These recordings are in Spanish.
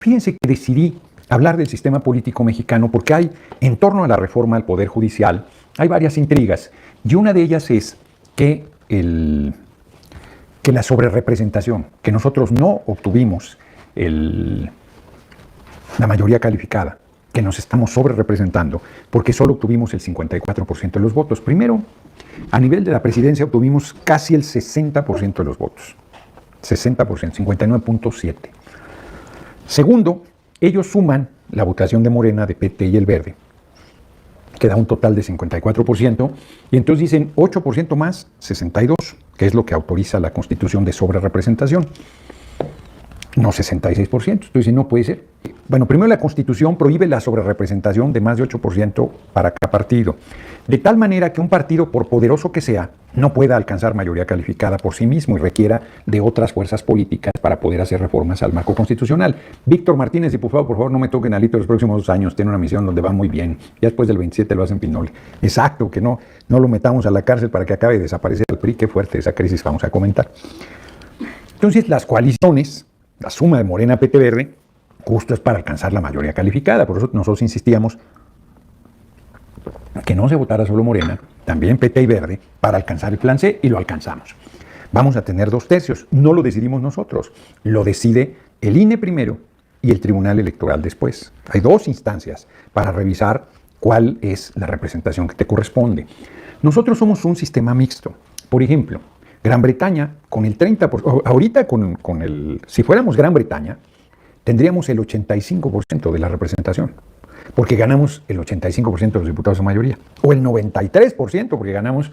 Fíjense que decidí hablar del sistema político mexicano porque hay, en torno a la reforma al Poder Judicial, hay varias intrigas. Y una de ellas es que, que la sobrerepresentación, que nosotros no obtuvimos la mayoría calificada, que nos estamos sobrerepresentando, porque solo obtuvimos el 54% de los votos. Primero, a nivel de la presidencia obtuvimos casi el 60% de los votos. 60%, 59.7%. Segundo, ellos suman la votación de Morena, de PT y el Verde, que da un total de 54%, y entonces dicen 8% más 62%, que es lo que autoriza la Constitución de sobrerepresentación. No 66%. Entonces no puede ser. Bueno, primero la Constitución prohíbe la sobrerepresentación de más de 8% para cada partido. De tal manera que un partido, por poderoso que sea, no pueda alcanzar mayoría calificada por sí mismo y requiera de otras fuerzas políticas para poder hacer reformas al marco constitucional. Víctor Martínez, diputado, por favor, no me toquen alito los próximos 2 años. Tiene una misión donde va muy bien. Ya después del 27 lo hacen pinole. Exacto, que no lo metamos a la cárcel para que acabe de desaparecer el PRI. Qué fuerte esa crisis vamos a comentar. Entonces, las coaliciones, la suma de Morena, PT, Verde, justo es para alcanzar la mayoría calificada. Por eso nosotros insistíamos que no se votara solo Morena, también PT y Verde, para alcanzar el plan C, y lo alcanzamos. Vamos a tener 2/3. No lo decidimos nosotros. Lo decide el INE primero y el Tribunal Electoral después. Hay 2 instancias para revisar cuál es la representación que te corresponde. Nosotros somos un sistema mixto. Por ejemplo, Gran Bretaña, con el 30%, ahorita si fuéramos Gran Bretaña, tendríamos el 85% de la representación, porque ganamos el 85% de los diputados de mayoría, o el 93%, porque ganamos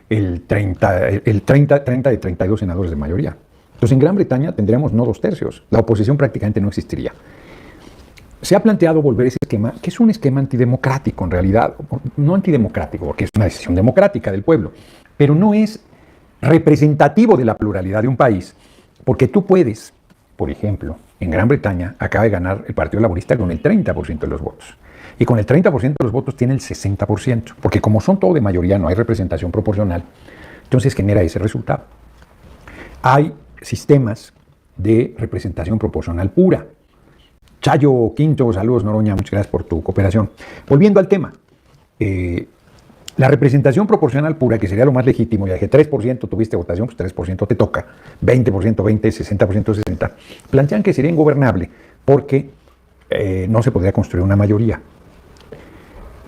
el 30 de 32 senadores de mayoría. Entonces en Gran Bretaña tendríamos no 2/3, la oposición prácticamente no existiría. Se ha planteado volver ese esquema, que es un esquema antidemocrático en realidad, no antidemocrático, porque es una decisión democrática del pueblo, pero no es representativo de la pluralidad de un país, porque tú puedes, por ejemplo, en Gran Bretaña acaba de ganar el Partido Laborista con el 30% de los votos, y con el 30% de los votos tiene el 60%, porque como son todo de mayoría, no hay representación proporcional, entonces genera ese resultado. Hay sistemas de representación proporcional pura. Chayo Quinto, saludos Noroña, muchas gracias por tu cooperación. Volviendo al tema, la representación proporcional pura, que sería lo más legítimo, ya que 3% tuviste votación, pues 3% te toca, 20%, 20%, 60%, 60%. Plantean que sería ingobernable porque no se podría construir una mayoría.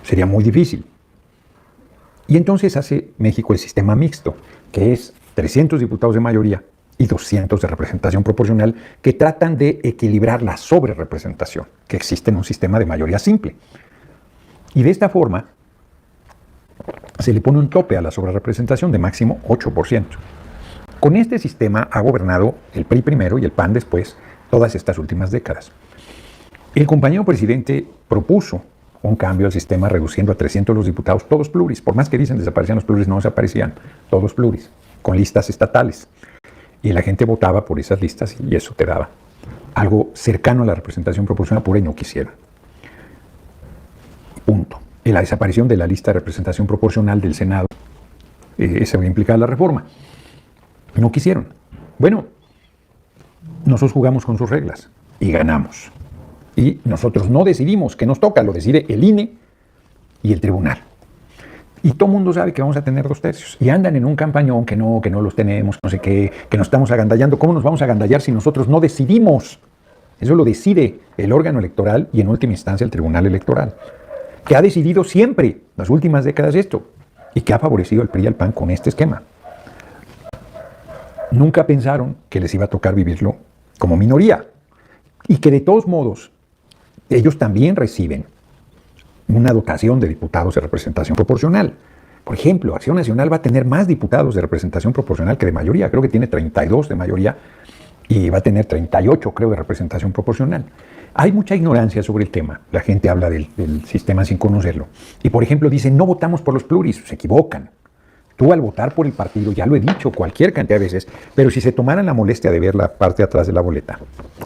Sería muy difícil. Y entonces hace México el sistema mixto, que es 300 diputados de mayoría y 200 de representación proporcional, que tratan de equilibrar la sobrerepresentación que existe en un sistema de mayoría simple. Y de esta forma se le pone un tope a la sobrerepresentación de máximo 8%. Con este sistema ha gobernado el PRI primero y el PAN después todas estas últimas décadas. El compañero presidente propuso un cambio al sistema reduciendo a 300 los diputados, todos pluris. Por más que dicen desaparecían los pluris, no desaparecían, todos pluris, con listas estatales. Y la gente votaba por esas listas y eso te daba algo cercano a la representación proporcional pura y no quisieron. Punto. Y la desaparición de la lista de representación proporcional del Senado, se va a implicar la reforma. No quisieron. Bueno, nosotros jugamos con sus reglas y ganamos. Y nosotros no decidimos que nos toca, lo decide el INE y el tribunal. Y todo el mundo sabe que vamos a tener 2/3. Y andan en un campañón que no los tenemos, no sé qué, que nos estamos agandallando. ¿Cómo nos vamos a agandallar si nosotros no decidimos? Eso lo decide el órgano electoral y en última instancia el tribunal electoral, que ha decidido siempre, las últimas décadas, esto, y que ha favorecido al PRI y al PAN con este esquema. Nunca pensaron que les iba a tocar vivirlo como minoría, y que de todos modos, ellos también reciben una dotación de diputados de representación proporcional. Por ejemplo, Acción Nacional va a tener más diputados de representación proporcional que de mayoría, creo que tiene 32 de mayoría, y va a tener 38, creo, de representación proporcional. Hay mucha ignorancia sobre el tema. La gente habla del sistema sin conocerlo. Y, por ejemplo, dicen, no votamos por los pluris. Se equivocan. Tú al votar por el partido, ya lo he dicho cualquier cantidad de veces, pero si se tomaran la molestia de ver la parte de atrás de la boleta,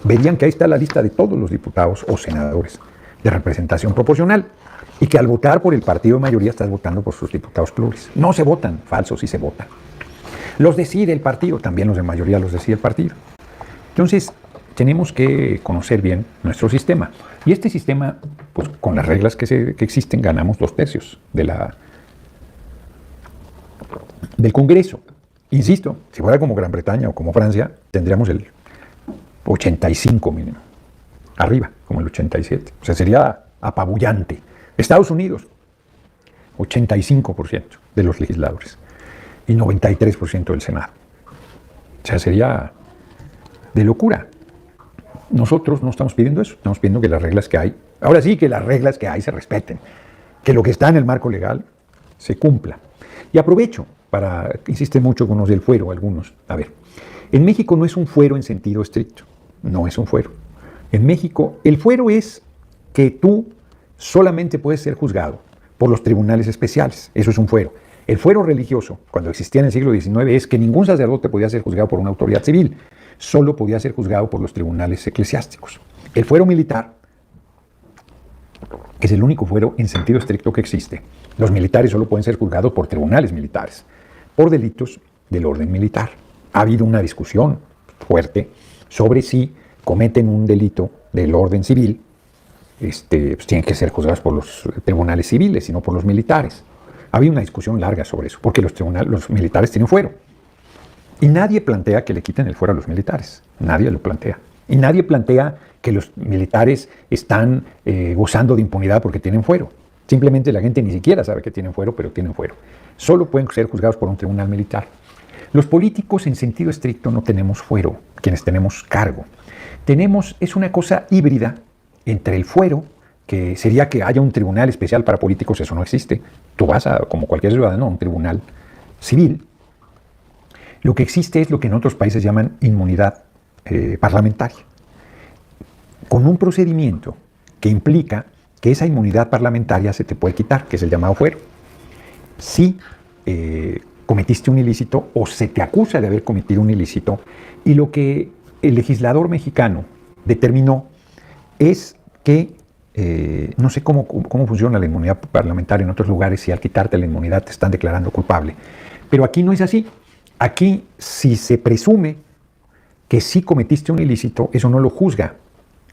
verían que ahí está la lista de todos los diputados o senadores de representación proporcional. Y que al votar por el partido de mayoría estás votando por sus diputados pluris. No se votan, falsos, sí se votan. Los decide el partido, también los de mayoría los decide el partido. Entonces, tenemos que conocer bien nuestro sistema. Y este sistema, pues con las reglas que existen, ganamos 2/3 del Congreso. Insisto, si fuera como Gran Bretaña o como Francia, tendríamos el 85 mínimo. Arriba, como el 87. O sea, sería apabullante. Estados Unidos, 85% de los legisladores y 93% del Senado. O sea, sería de locura. Nosotros no estamos pidiendo eso, estamos pidiendo que las reglas que hay, ahora sí que las reglas que hay se respeten, que lo que está en el marco legal se cumpla. Y aprovecho para, insisten mucho con los del fuero, algunos. A ver, en México no es un fuero en sentido estricto, no es un fuero. En México, el fuero es que tú solamente puedes ser juzgado por los tribunales especiales, eso es un fuero. El fuero religioso, cuando existía en el siglo XIX, es que ningún sacerdote podía ser juzgado por una autoridad civil, solo podía ser juzgado por los tribunales eclesiásticos. El fuero militar es el único fuero en sentido estricto que existe. Los militares solo pueden ser juzgados por tribunales militares, por delitos del orden militar. Ha habido una discusión fuerte sobre si cometen un delito del orden civil, pues tienen que ser juzgados por los tribunales civiles y no por los militares. Ha habido una discusión larga sobre eso, porque los militares tienen fuero. Y nadie plantea que le quiten el fuero a los militares. Nadie lo plantea. Y nadie plantea que los militares están gozando de impunidad porque tienen fuero. Simplemente la gente ni siquiera sabe que tienen fuero, pero tienen fuero. Solo pueden ser juzgados por un tribunal militar. Los políticos en sentido estricto no tenemos fuero, quienes tenemos cargo. Es una cosa híbrida entre el fuero, que sería que haya un tribunal especial para políticos, eso no existe. Tú vas como cualquier ciudadano, a un tribunal civil. Lo que existe es lo que en otros países llaman inmunidad parlamentaria, con un procedimiento que implica que esa inmunidad parlamentaria se te puede quitar, que es el llamado fuero. Si cometiste un ilícito o se te acusa de haber cometido un ilícito, y lo que el legislador mexicano determinó es que, no sé cómo funciona la inmunidad parlamentaria en otros lugares, si al quitarte la inmunidad te están declarando culpable, pero aquí no es así. Aquí, si se presume que sí cometiste un ilícito, eso no lo juzga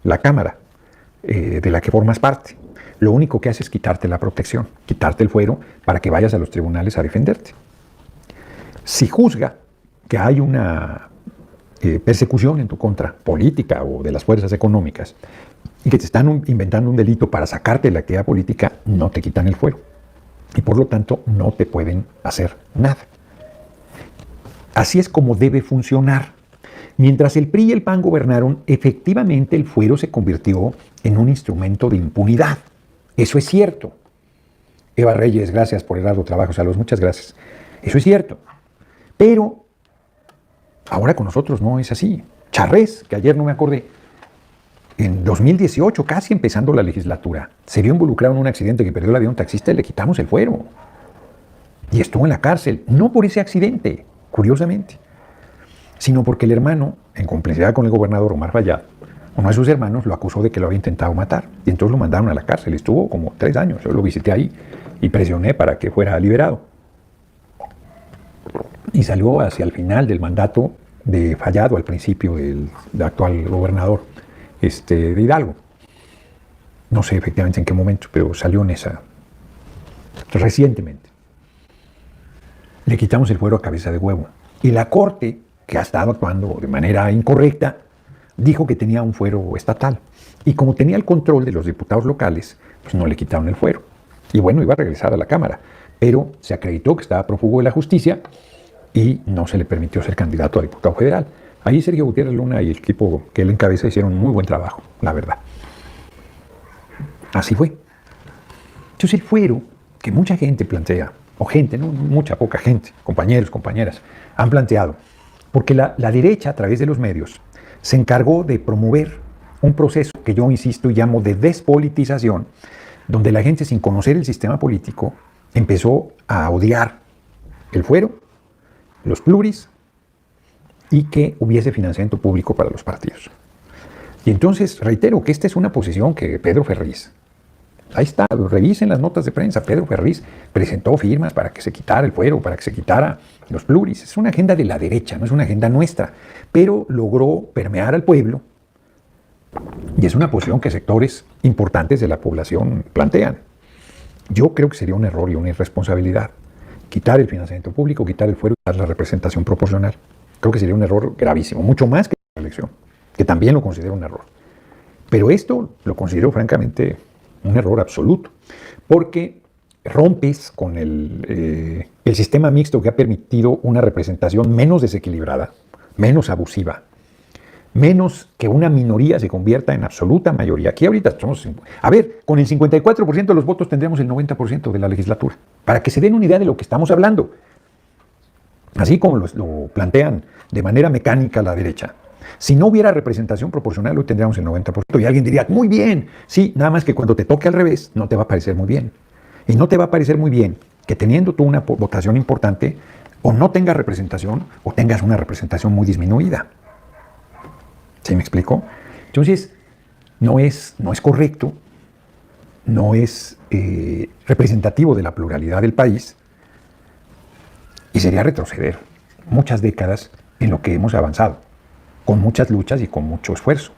la Cámara de la que formas parte. Lo único que hace es quitarte la protección, quitarte el fuero para que vayas a los tribunales a defenderte. Si juzga que hay una persecución en tu contra, política o de las fuerzas económicas, y que te están inventando un delito para sacarte de la actividad política, no te quitan el fuero. Y por lo tanto, no te pueden hacer nada. Así es como debe funcionar. Mientras el PRI y el PAN gobernaron, efectivamente el fuero se convirtió en un instrumento de impunidad. Eso es cierto. Eva Reyes, gracias por el arduo trabajo. Saludos, muchas gracias. Eso es cierto. Pero ahora con nosotros no es así. Charrés, que ayer no me acordé, en 2018, casi empezando la legislatura, se vio involucrado en un accidente que perdió la vida un taxista y le quitamos el fuero. Y estuvo en la cárcel, no por ese accidente, curiosamente, sino porque el hermano, en complicidad con el gobernador Omar Fayad, uno de sus hermanos lo acusó de que lo había intentado matar. Y entonces lo mandaron a la cárcel. Estuvo como 3 años. Yo lo visité ahí y presioné para que fuera liberado. Y salió hacia el final del mandato de Fayad, o al principio del actual gobernador de Hidalgo. No sé efectivamente en qué momento, pero salió en esa recientemente. Le quitamos el fuero a cabeza de huevo. Y la Corte, que ha estado actuando de manera incorrecta, dijo que tenía un fuero estatal. Y como tenía el control de los diputados locales, pues no le quitaron el fuero. Y bueno, iba a regresar a la Cámara. Pero se acreditó que estaba prófugo de la justicia y no se le permitió ser candidato a diputado federal. Ahí Sergio Gutiérrez Luna y el equipo que él encabeza hicieron un muy buen trabajo, la verdad. Así fue. Entonces el fuero, que mucha gente plantea, o gente, no mucha, poca gente, compañeros, compañeras, han planteado, porque la derecha a través de los medios se encargó de promover un proceso que yo insisto y llamo de despolitización, donde la gente sin conocer el sistema político empezó a odiar el fuero, los pluris y que hubiese financiamiento público para los partidos. Y entonces reitero que esta es una posición que Pedro Ferriz, ahí está, revisen las notas de prensa, Pedro Ferriz presentó firmas para que se quitara el fuero, para que se quitara los pluris. Es una agenda de la derecha, no es una agenda nuestra, pero logró permear al pueblo Y es una posición que sectores importantes de la población plantean. Yo creo que sería un error y una irresponsabilidad quitar el financiamiento público, quitar el fuero y dar la representación proporcional. Creo que sería un error gravísimo, mucho más que la elección, que también lo considero un error. Pero esto lo considero francamente un error absoluto, porque rompes con el sistema mixto que ha permitido una representación menos desequilibrada, menos abusiva, menos que una minoría se convierta en absoluta mayoría. Aquí ahorita somos... A ver, con el 54% de los votos tendremos el 90% de la legislatura, para que se den una idea de lo que estamos hablando. Así como lo plantean de manera mecánica la derecha. Si no hubiera representación proporcional, hoy tendríamos el 90%. Y alguien diría, muy bien, sí, nada más que cuando te toque al revés, no te va a parecer muy bien. Y no te va a parecer muy bien que teniendo tú una votación importante, o no tengas representación, o tengas una representación muy disminuida. ¿Sí me explico? Entonces, no es correcto, no es representativo de la pluralidad del país, y sería retroceder muchas décadas en lo que hemos avanzado, con muchas luchas y con mucho esfuerzo.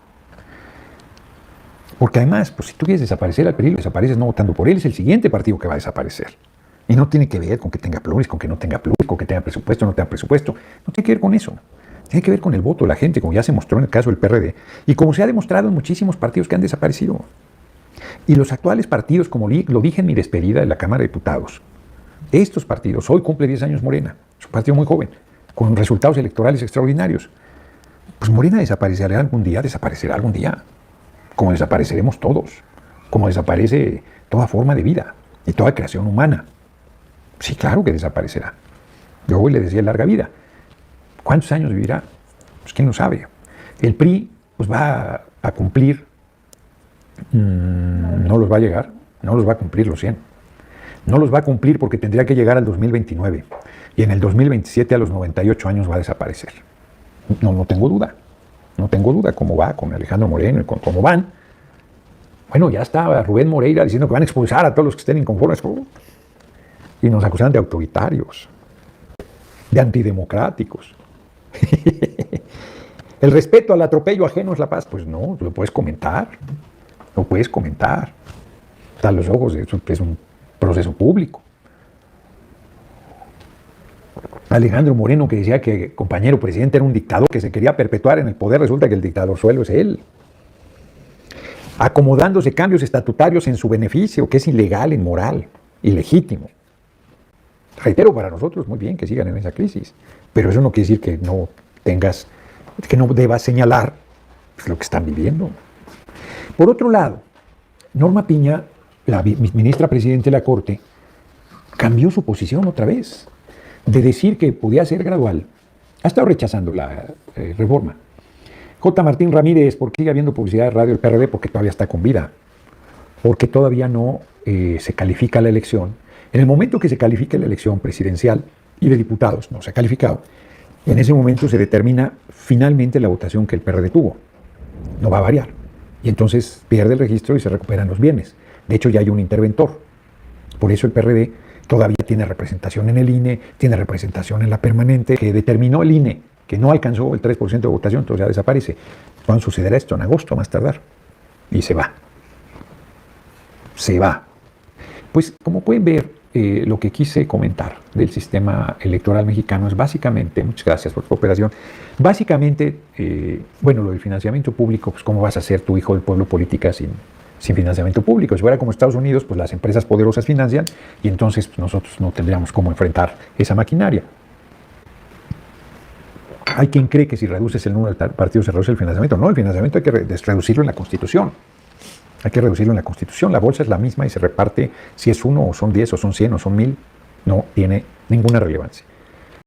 Porque además, pues si tú quieres desaparecer al PRI, desapareces no votando por él, es el siguiente partido que va a desaparecer. Y no tiene que ver con que tenga pluris, con que no tenga pluris, con que tenga presupuesto, no tenga presupuesto. No tiene que ver con eso. Tiene que ver con el voto de la gente, como ya se mostró en el caso del PRD, y como se ha demostrado en muchísimos partidos que han desaparecido. Y los actuales partidos, como lo dije en mi despedida de la Cámara de Diputados, estos partidos, hoy cumple 10 años Morena, es un partido muy joven, con resultados electorales extraordinarios. Pues Morena desaparecerá algún día, como desapareceremos todos, como desaparece toda forma de vida y toda creación humana. Sí, claro que desaparecerá. Yo hoy le decía larga vida. ¿Cuántos años vivirá? Pues quién lo sabe. El PRI pues va a cumplir, no los va a llegar, no los va a cumplir los 100. No los va a cumplir porque tendría que llegar al 2029. Y en el 2027 a los 98 años va a desaparecer. No tengo duda. No tengo duda cómo va con Alejandro Moreno y con cómo van. Bueno, ya estaba Rubén Moreira diciendo que van a expulsar a todos los que estén inconformes. Y nos acusan de autoritarios, de antidemocráticos. El respeto al atropello ajeno es la paz. Pues no, lo puedes comentar. Lo puedes comentar. Está a los ojos, es un proceso público. Alejandro Moreno, que decía que el compañero presidente era un dictador que se quería perpetuar en el poder, resulta que el dictador suelo es él. Acomodándose cambios estatutarios en su beneficio, que es ilegal, inmoral, ilegítimo. Reitero, para nosotros muy bien que sigan en esa crisis, pero eso no quiere decir que no debas señalar pues, lo que están viviendo. Por otro lado, Norma Piña, la ministra presidente de la Corte, cambió su posición otra vez, de decir que podía ser gradual. Ha estado rechazando la reforma. J. Martín Ramírez, ¿por qué sigue habiendo publicidad de radio del PRD? Porque todavía está con vida, porque todavía no se califica la elección. En el momento que se califique la elección presidencial y de diputados, no se ha calificado, en ese momento se determina finalmente la votación que el PRD tuvo. No va a variar. Y entonces pierde el registro y se recuperan los bienes. De hecho, ya hay un interventor. Por eso el PRD todavía tiene representación en el INE, tiene representación en la permanente, que determinó el INE, que no alcanzó el 3% de votación, entonces ya desaparece. ¿Cuándo sucederá esto? En agosto, más tardar. Y se va. Se va. Pues, como pueden ver, lo que quise comentar del sistema electoral mexicano es básicamente, muchas gracias por tu cooperación, básicamente, lo del financiamiento público, pues cómo vas a ser tu hijo del pueblo política sin financiamiento público. Si fuera como Estados Unidos, pues las empresas poderosas financian y entonces pues, nosotros no tendríamos cómo enfrentar esa maquinaria. Hay quien cree que si reduces el número de partidos se reduce el financiamiento. No, el financiamiento hay que reducirlo en la Constitución. Hay que reducirlo en la Constitución. La bolsa es la misma y se reparte si es 1 o son 10 o son 100 o son 1000. No tiene ninguna relevancia.